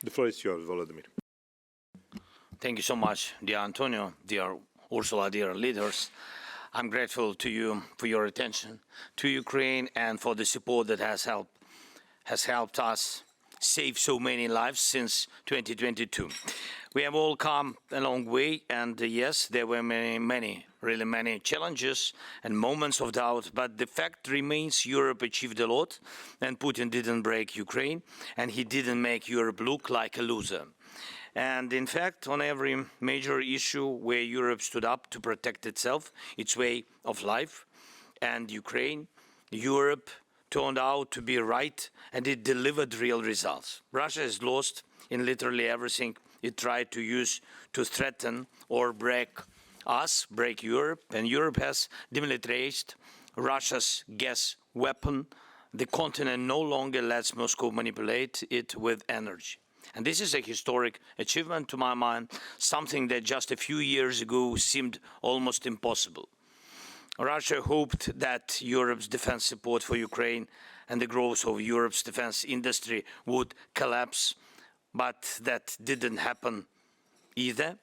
The floor is yours, Volodymyr. Thank you so much, dear Antonio, dear Ursula, dear leaders. I'm grateful to you for your attention to Ukraine and for the support that has helped us save so many lives since 2022. We have all come a long way, and yes, there were really many challenges and moments of doubt, but the fact remains Europe achieved a lot, and Putin didn't break Ukraine, and he didn't make Europe look like a loser. And in fact, on every major issue where Europe stood up to protect itself, its way of life, and Ukraine, Europe turned out to be right, and it delivered real results. Russia has lost in literally everything it tried to use to threaten or break us, break Europe, and Europe has demilitarized Russia's gas weapon. The continent no longer lets Moscow manipulate it with energy. And this is a historic achievement to my mind, something that just a few years ago seemed almost impossible. Russia hoped that Europe's defense support for Ukraine and the growth of Europe's defense industry would collapse, but that didn't happen either.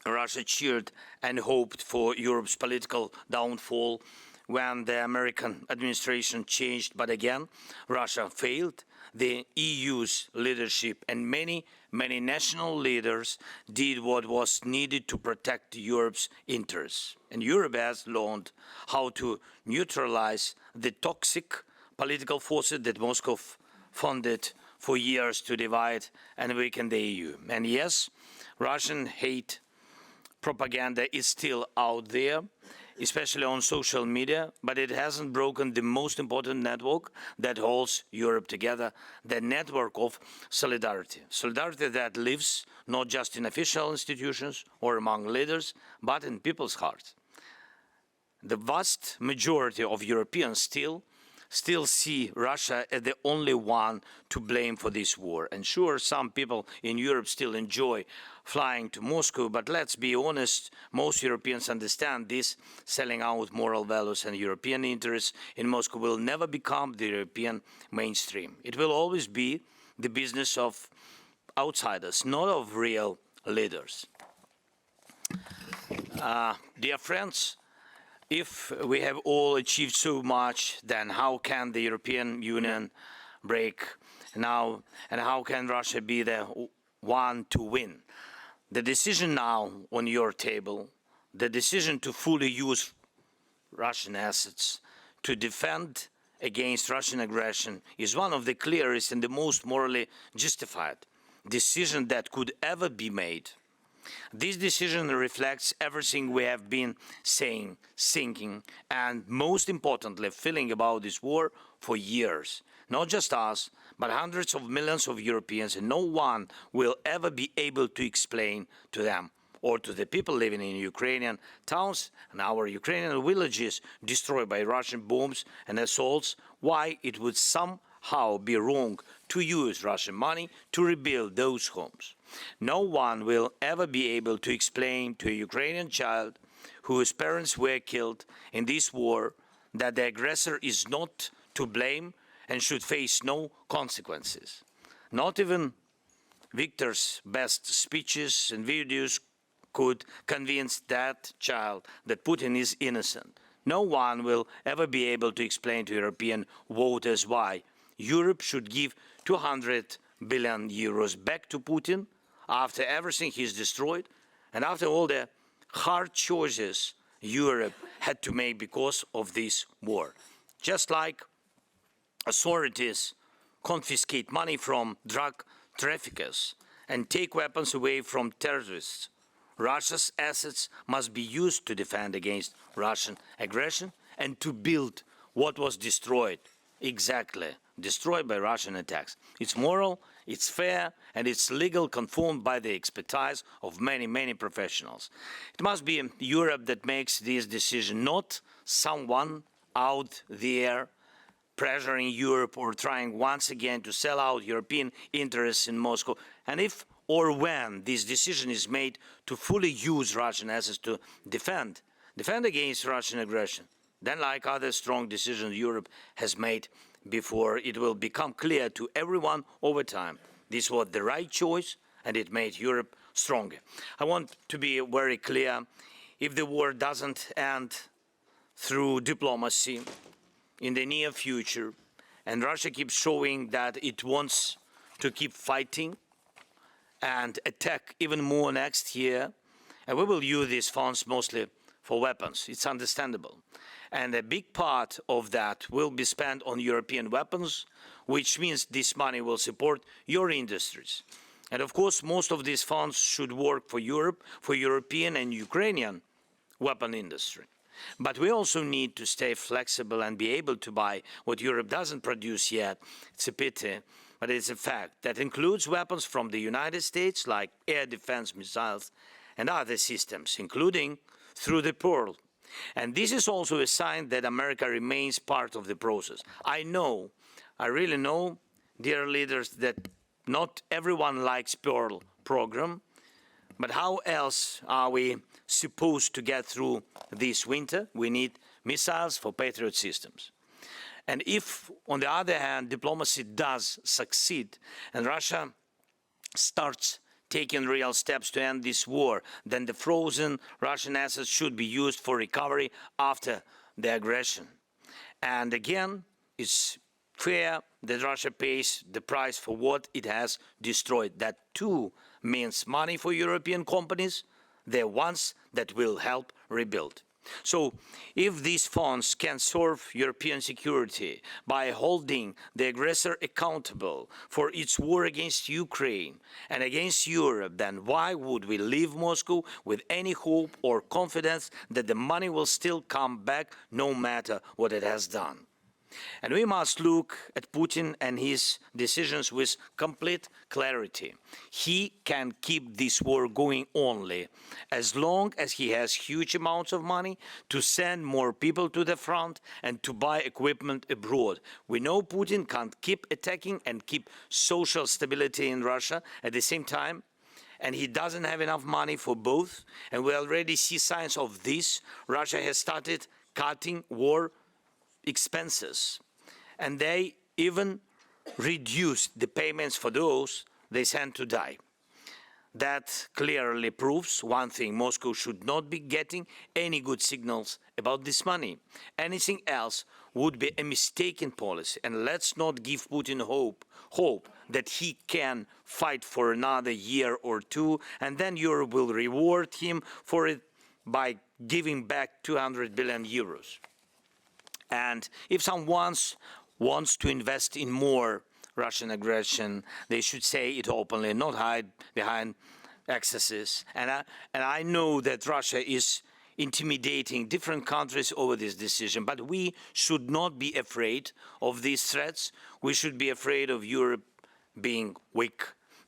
Russia cheered and hoped for Europe's political downfall when the American administration changed, but again, Russia failed. The EU's leadership and many national leaders did what was needed to protect Europe's interests. And Europe has learned how to neutralize the toxic political forces that Moscow funded for years to divide and weaken the EU. And yes, Russian hate propaganda is still out there, especially on social media, but it hasn't broken the most important network that holds Europe together, the network of solidarity. Solidarity that lives not just in official institutions or among leaders, but in people's hearts. The vast majority of Europeans still see Russia as the only one to blame for this war. And sure, some people in Europe still enjoy flying to Moscow, but let's be honest, most Europeans understand this selling out moral values and European interests in Moscow will never become the European mainstream. It will always be the business of outsiders, not of real leaders. Dear friends, if we have all achieved so much, then how can the European Union break now, and how can Russia be the one to win? The decision now on your table, the decision to fully use Russian assets to defend against Russian aggression is one of the clearest and the most morally justified decision that could ever be made. This decision reflects everything we have been saying, thinking, and most importantly, feeling about this war for years. Not just us, but hundreds of millions of Europeans, and no one will ever be able to explain to them or to the people living in Ukrainian towns and our Ukrainian villages destroyed by Russian bombs and assaults why it would somehow be wrong to use Russian money to rebuild those homes. No one will ever be able to explain to a Ukrainian child whose parents were killed in this war that the aggressor is not to blame and should face no consequences. Not even Victor's best speeches and videos could convince that child that Putin is innocent. No one will ever be able to explain to European voters why Europe should give 200 billion euros back to Putin after everything he's destroyed and after all the hard choices Europe had to make because of this war. Just like authorities confiscate money from drug traffickers and take weapons away from terrorists, Russia's assets must be used to defend against Russian aggression and to build what was destroyed, exactly destroyed by Russian attacks. It's moral, it's fair, and it's legal, confirmed by the expertise of many professionals. It must be Europe that makes this decision, not someone out there pressuring Europe or trying once again to sell out European interests in Moscow. And if or when this decision is made to fully use Russian assets to defend against Russian aggression, then like other strong decisions Europe has made before, it will become clear to everyone over time This was the right choice, and it made Europe stronger. I want to be very clear. If the war doesn't end through diplomacy in the near future, and Russia keeps showing that it wants to keep fighting and attack even more next year, and we will use these funds mostly for weapons. It's understandable. And a big part of that will be spent on European weapons, which means this money will support your industries. And of course, most of these funds should work for Europe, for European and Ukrainian weapon industry. But we also need to stay flexible and be able to buy what Europe doesn't produce yet. It's a pity, but it's a fact. That includes weapons from the United States, like air defense missiles and other systems, including through the Pearl. And this is also a sign that America remains part of the process. I know, I really know, dear leaders, that not everyone likes Pearl program, but how else are we supposed to get through this winter? We need missiles for Patriot systems. And if, on the other hand, diplomacy does succeed and Russia starts taking real steps to end this war, then the frozen Russian assets should be used for recovery after the aggression. And again, it's fair that Russia pays the price for what it has destroyed. That too means money for European companies, the ones that will help rebuild. So if these funds can serve European security by holding the aggressor accountable for its war against Ukraine and against Europe, then why would we leave Moscow with any hope or confidence that the money will still come back no matter what it has done? And we must look at Putin and his decisions with complete clarity. He can keep this war going only as long as he has huge amounts of money to send more people to the front and to buy equipment abroad. We know Putin can't keep attacking and keep social stability in Russia at the same time, and he doesn't have enough money for both. And we already see signs of this. Russia has started cutting war expenses, and they even reduced the payments for those they sent to die. That clearly proves one thing: Moscow should not be getting any good signals about this money. Anything else would be a mistaken policy, and let's not give Putin hope that he can fight for another year or two, and then Europe will reward him for it by giving back 200 billion euros. And if someone wants to invest in more Russian aggression, they should say it openly, not hide behind excesses. And I know that Russia is intimidating different countries over this decision, but we should not be afraid of these threats. We should be afraid of Europe being weak.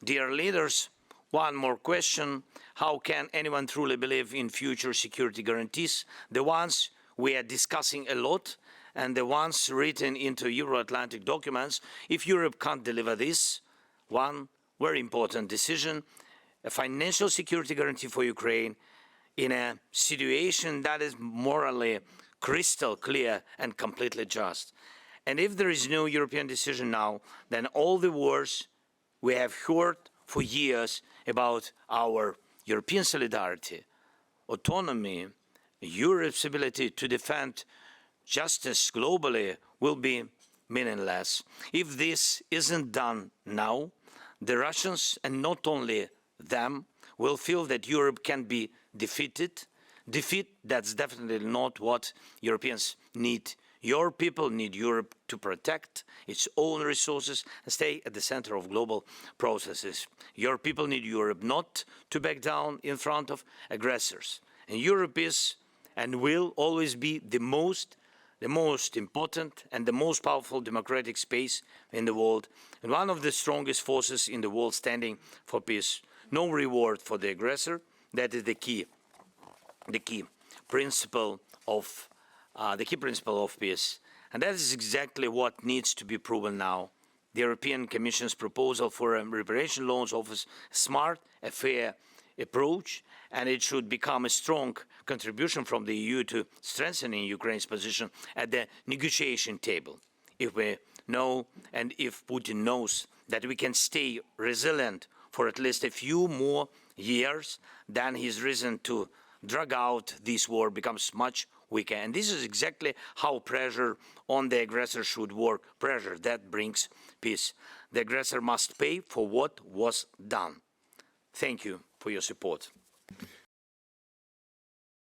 Dear leaders, one more question: how can anyone truly believe in future security guarantees, the ones we are discussing a lot and the ones written into Euro-Atlantic documents, if Europe can't deliver this one very important decision, a financial security guarantee for Ukraine in a situation that is morally crystal clear and completely just? And if there is no European decision now, then all the wars we have heard for years about our European solidarity, autonomy, Europe's ability to defend justice globally will be meaningless. If this isn't done now, the Russians, and not only them, will feel that Europe can be defeated. Defeat, that's definitely not what Europeans need. Your people need Europe to protect its own resources and stay at the center of global processes. Your people need Europe not to back down in front of aggressors. And Europe is and will always be the most important and the most powerful democratic space in the world, and one of the strongest forces in the world standing for peace. No reward for the aggressor. That is the key principle of peace. And that is exactly what needs to be proven now. The European Commission's proposal for a reparation loans offers a smart, a fair approach, and it should become a strong contribution from the EU to strengthening Ukraine's position at the negotiation table. If we know, and if Putin knows, that we can stay resilient for at least a few more years, then his reason to drag out this war becomes much weaker. And this is exactly how pressure on the aggressor should work. Pressure that brings peace. The aggressor must pay for what was done. Thank you for your support.